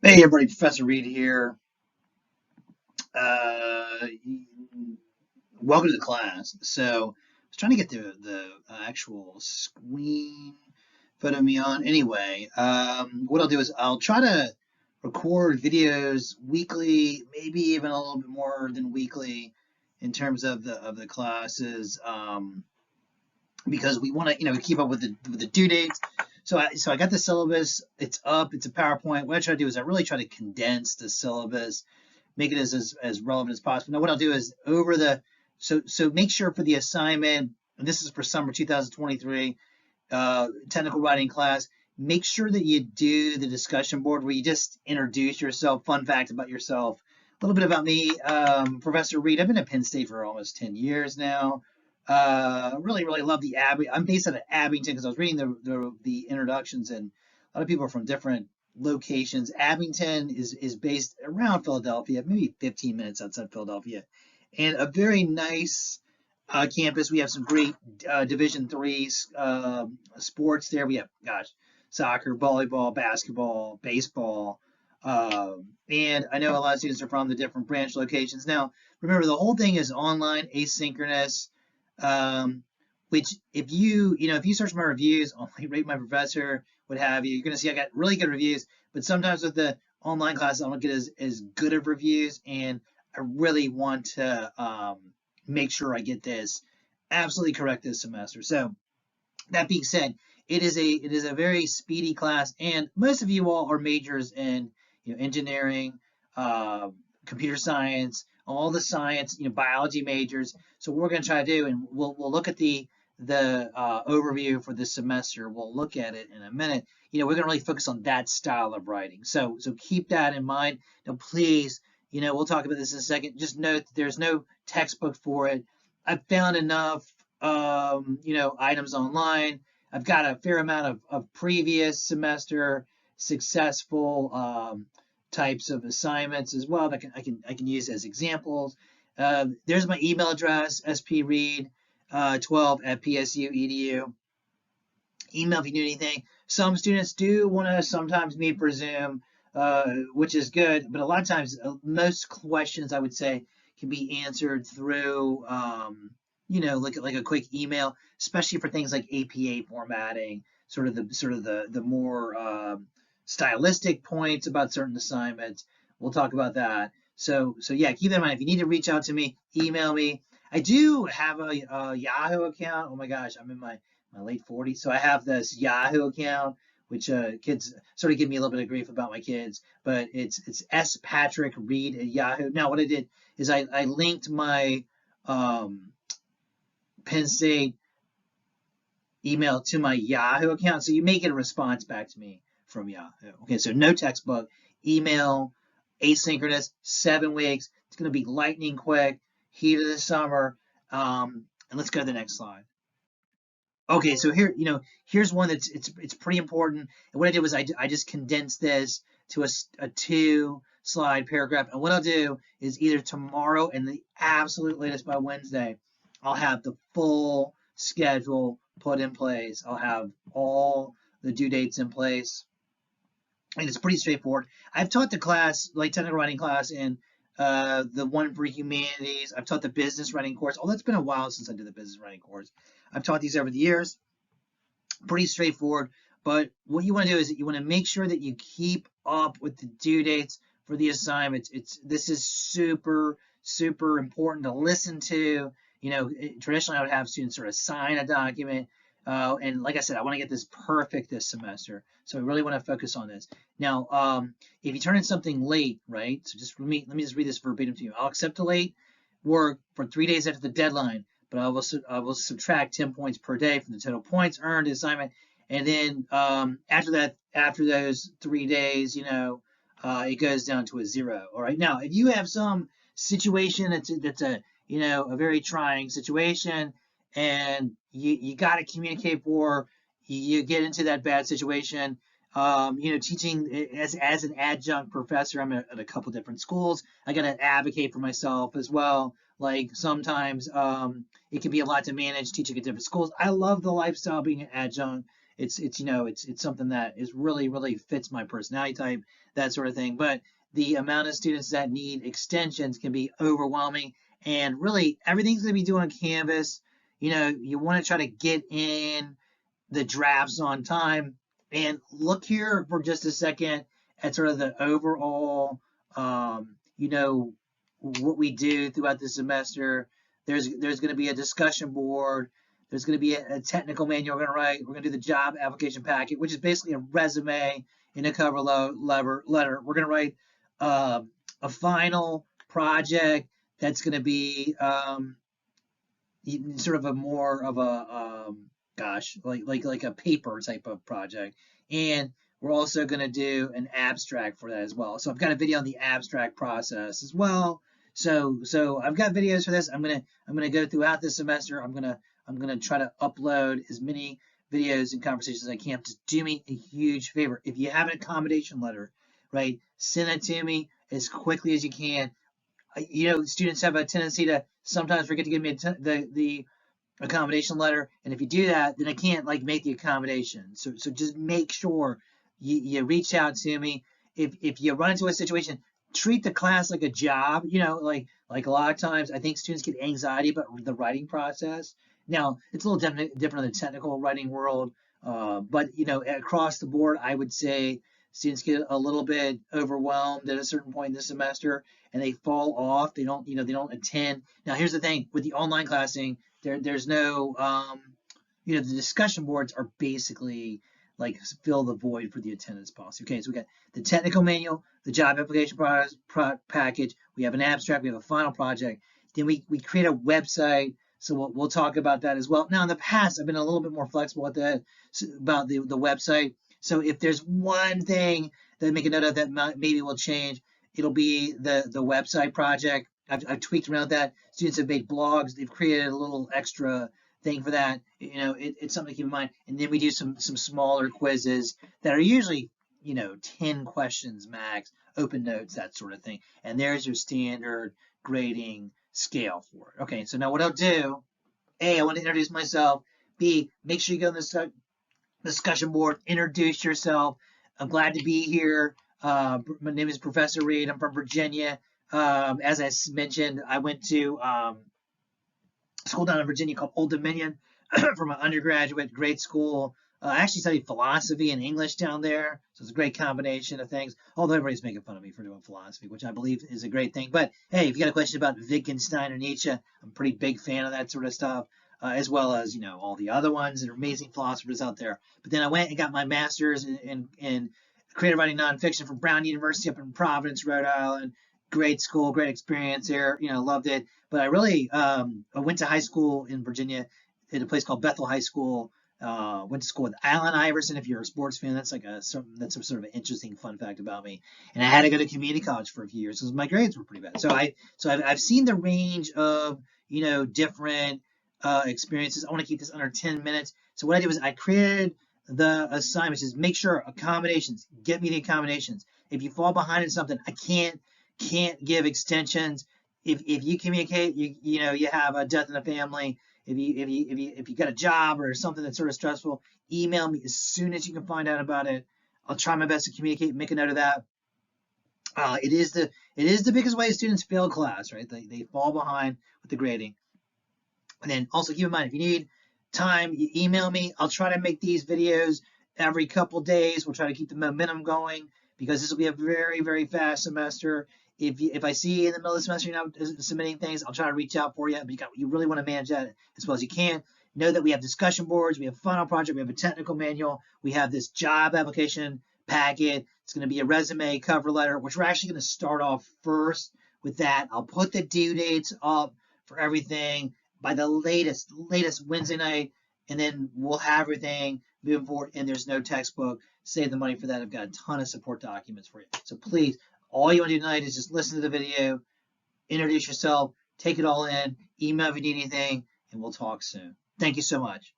Hey everybody, Professor Reed here. Uh, Welcome to the class. So I was trying to get the actual screen photo me on. Anyway, what I'll do is I'll try to record videos weekly, maybe even a little bit more than weekly in terms of the classes, because we want to keep up with the due dates. So I got the syllabus. It's up. It's a PowerPoint. What I try to do is I really try to condense the syllabus, make it as relevant as possible. Now, what I'll do is so make sure for the assignment, and this is for summer 2023 technical writing class, make sure that you do the discussion board where you just introduce yourself, fun fact about yourself, a little bit about me, Professor Reed. I've been at Penn State for almost 10 years now. Really love the Abbey. I'm based out of Abington because I was reading the introductions, and a lot of people are from different locations. Abington is based around Philadelphia, maybe 15 minutes outside Philadelphia, and a very nice campus. We have some great Division III sports there. We have, gosh, soccer, volleyball, basketball, baseball. And I know a lot of students are from the different branch locations. Now, remember, the whole thing is online, asynchronous, which if you search my reviews on Rate My Professor, what have you, you're going to see I got really good reviews. But sometimes with the online classes, I don't get as good of reviews, and I really want to make sure I get this absolutely correct this semester. So that being said, it is a very speedy class, and most of you all are majors in engineering, uh, computer science, all the science, biology majors. So what we're going to try to do, and we'll look at the overview for this semester. We'll look at it in a minute. We're going to really focus on that style of writing. So keep that in mind. Now, please, we'll talk about this in a second. Just note that there's no textbook for it. I've found enough, items online. I've got a fair amount of previous semester successful types of assignments as well that I can use as examples. There's my email address, spreed12@psu.edu. Email if you need anything. Some students do want to sometimes meet per Zoom, which is good, but a lot of times, most questions I would say can be answered through, like a quick email, especially for things like APA formatting, sort of the more stylistic points about certain assignments. We'll talk about that. So yeah, keep that in mind. If you need to reach out to me, email me. I do have a Yahoo account. Oh my gosh, I'm in my late 40s, so I have this Yahoo account, which kids sort of give me a little bit of grief about my kids, but it's S Patrick Reed at Yahoo. Now what I did is I linked my um, Penn State email to my Yahoo account, so you may get a response back to me from Yahoo. Okay, so no textbook, email, asynchronous, 7 weeks. It's going to be lightning quick, heat of the summer. And let's go to the next slide. Okay, so here's one that's it's pretty important. And what I did was I just condensed this to a 2 slide paragraph. And what I'll do is either tomorrow and the absolute latest by Wednesday, I'll have the full schedule put in place. I'll have all the due dates in place, and it's pretty straightforward. I've taught the class, like technical writing class, in the one for humanities. I've taught the business writing course. Oh, that's been a while since I did the business writing course. I've taught these over the years. Pretty straightforward. But what you want to do is you want to make sure that you keep up with the due dates for the assignments. This is super important to listen to. Traditionally I would have students sort of sign a document. And like I said, I want to get this perfect this semester. So I really want to focus on this. Now, if you turn in something late, right? So let me just read this verbatim to you. I'll accept a late work for 3 days after the deadline, but I will subtract 10 points per day from the total points earned assignment. And then after those 3 days, it goes down to a 0. All right. Now, if you have some situation that's a very trying situation, and you got to communicate before you get into that bad situation. Teaching as an adjunct professor, I'm at a couple different schools. I got to advocate for myself as well. Like sometimes it can be a lot to manage teaching at different schools. I love the lifestyle being an adjunct it's something that is really fits my personality type, that sort of thing. But the amount of students that need extensions can be overwhelming, and really everything's going to be due on Canvas. You want to try to get in the drafts on time. And look here for just a second at sort of the overall, what we do throughout the semester. There's going to be a discussion board. There's going to be a technical manual we're going to write. We're going to do the job application packet, which is basically a resume in a cover letter. We're going to write a final project that's going to be sort of a more of a like a paper type of project. And we're also going to do an abstract for that as well. So I've got a video on the abstract process as well. So I've got videos for this. I'm gonna go throughout this semester. I'm gonna try to upload as many videos and conversations as I can. Just do me a huge favor. If you have an accommodation letter, right, send it to me as quickly as you can. Students have a tendency to sometimes forget to give me the accommodation letter, and if you do that, then I can't make the accommodation. So just make sure you reach out to me. If you run into a situation, treat the class like a job. Like a lot of times I think students get anxiety about the writing process. Now it's a little different in the technical writing world, but across the board I would say students get a little bit overwhelmed at a certain point in the semester and they fall off. They don't attend. Now here's the thing with the online classing. There's no, the discussion boards are basically like fill the void for the attendance policy. Okay, so we got the technical manual, the job application package, we have an abstract, we have a final project, then we create a website. So we'll talk about that as well. Now in the past, I've been a little bit more flexible with that about the website. So if there's one thing that I make a note of that maybe will change, it'll be the website project. I've tweaked around that. Students have made blogs. They've created a little extra thing for that. It's something to keep in mind. And then we do some smaller quizzes that are usually 10 questions max, open notes, that sort of thing. And there's your standard grading scale for it. Okay, so now what I'll do, A, I want to introduce myself. B, make sure you go on the discussion board, introduce yourself. I'm glad to be here. My name is Professor Reed. I'm from Virginia. As I mentioned, I went to school down in Virginia called Old Dominion for my undergraduate grade school. I actually studied philosophy and English down there, so it's a great combination of things. Although everybody's making fun of me for doing philosophy, which I believe is a great thing. But hey, if you got a question about Wittgenstein or Nietzsche, I'm a pretty big fan of that sort of stuff, as well as all the other ones that are amazing philosophers out there. But then I went and got my master's in creative writing nonfiction from Brown University up in Providence, Rhode Island. Great school, great experience there. Loved it. But I really I went to high school in Virginia at a place called Bethel High School. Went to school with Allen Iverson. If you're a sports fan, that's that's sort of an interesting fun fact about me. And I had to go to community college for a few years because my grades were pretty bad. So I've seen the range of different experiences. I want to keep this under 10 minutes. So what I did was I created the assignments. Is make sure accommodations. Get me the accommodations. If you fall behind in something, I can't give extensions. If you communicate, you have a death in the family. If you got a job or something that's sort of stressful, email me as soon as you can find out about it. I'll try my best to communicate, make a note of that. It is the biggest way students fail class, right? They fall behind with the grading. And then also keep in mind, if you need time, you email me. I'll try to make these videos every couple days. We'll try to keep the momentum going because this will be a very, very fast semester. If I see in the middle of the semester you're not submitting things, I'll try to reach out for you. But you really want to manage that as well as you can. Know that we have discussion boards, we have a final project, we have a technical manual, we have this job application packet. It's going to be a resume, cover letter, which we're actually going to start off first with that. I'll put the due dates up for everything by the latest Wednesday night, and then we'll have everything moving forward. And there's no textbook. Save the money for that. I've got a ton of support documents for you. So please, all you want to do tonight is just listen to the video, introduce yourself, take it all in, email if you need anything, and we'll talk soon. Thank you so much.